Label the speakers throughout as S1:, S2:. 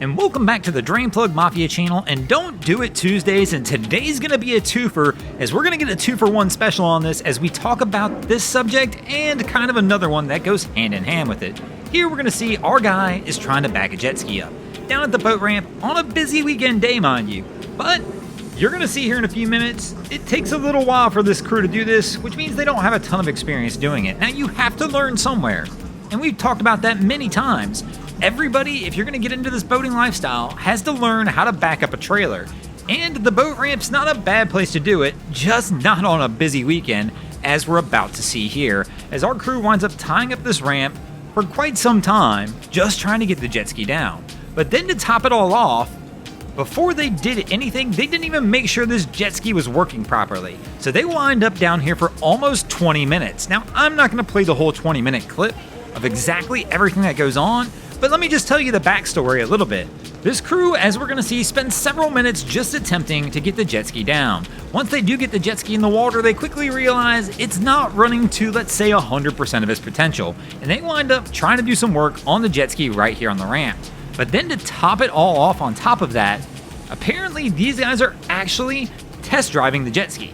S1: and welcome back to the Drain Plug Mafia Channel and Don't Do It Tuesdays, and today's going to be a twofer as we're going to get a 2-for-1 special on this as we talk about this subject and kind of another one that goes hand in hand with it. Here we're going to see our guy is trying to back a jet ski up, down at the boat ramp on a busy weekend day, mind you, but you're going to see here in a few minutes, it takes a little while for this crew to do this, which means they don't have a ton of experience doing it. Now you have to learn somewhere, and we've talked about that many times. Everybody, if you're going to get into this boating lifestyle, has to learn how to back up a trailer. And the boat ramp's not a bad place to do it, just not on a busy weekend, as we're about to see here, as our crew winds up tying up this ramp for quite some time, just trying to get the jet ski down. But then to top it all off, before they did anything, they didn't even make sure this jet ski was working properly. So they wind up down here for almost 20 minutes. Now, I'm not going to play the whole 20-minute clip of exactly everything that goes on, but let me just tell you the backstory a little bit. This crew, as we're going to see, spends several minutes just attempting to get the jet ski down. Once they do get the jet ski in the water, they quickly realize it's not running to, let's say, 100% of its potential, and they wind up trying to do some work on the jet ski right here on the ramp. But then to top it all off on top of that, apparently these guys are actually test driving the jet ski.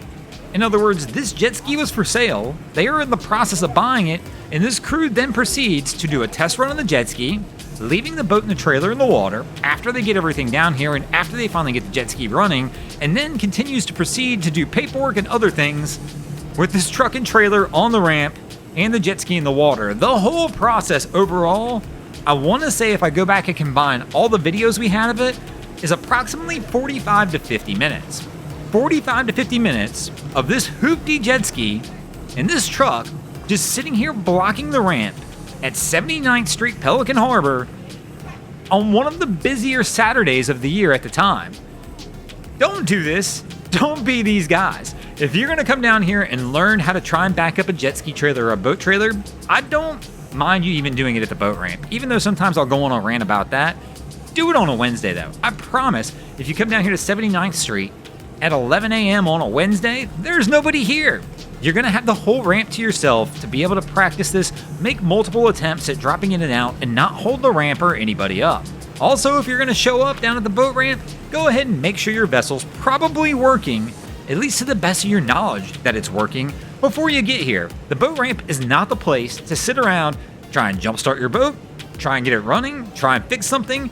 S1: In other words, this jet ski was for sale, they are in the process of buying it, and this crew then proceeds to do a test run on the jet ski, leaving the boat and the trailer in the water after they get everything down here and after they finally get the jet ski running, and then continues to proceed to do paperwork and other things with this truck and trailer on the ramp and the jet ski in the water. The whole process overall, I want to say if I go back and combine all the videos we had of it, is approximately 45 to 50 minutes. 45 to 50 minutes of this hoopty jet ski and this truck just sitting here blocking the ramp at 79th Street, Pelican Harbor on one of the busier Saturdays of the year at the time. Don't do this. Don't be these guys. If you're going to come down here and learn how to try and back up a jet ski trailer or a boat trailer, I don't mind you even doing it at the boat ramp. Even though sometimes I'll go on a rant about that, do it on a Wednesday though. I promise, if you come down here to 79th Street at 11 a.m. on a Wednesday, there's nobody here. You're going to have the whole ramp to yourself to be able to practice this, make multiple attempts at dropping in and out, and not hold the ramp or anybody up. Also, if you're going to show up down at the boat ramp, go ahead and make sure your vessel's probably working, at least to the best of your knowledge that it's working, before you get here. The boat ramp is not the place to sit around, try and jumpstart your boat, try and get it running, try and fix something.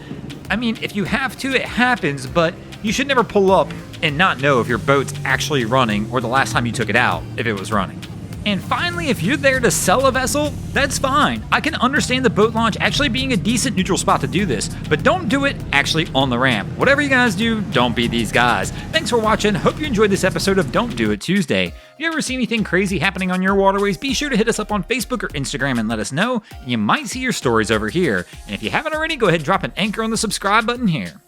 S1: I mean, if you have to, it happens, but you should never pull up and not know if your boat's actually running or the last time you took it out, if it was running. And finally, if you're there to sell a vessel, that's fine. I can understand the boat launch actually being a decent neutral spot to do this, but don't do it actually on the ramp. Whatever you guys do, don't be these guys. Thanks for watching. Hope you enjoyed this episode of Don't Do It Tuesday. If you ever see anything crazy happening on your waterways, be sure to hit us up on Facebook or Instagram and let us know. You might see your stories over here. And if you haven't already, go ahead and drop an anchor on the subscribe button here.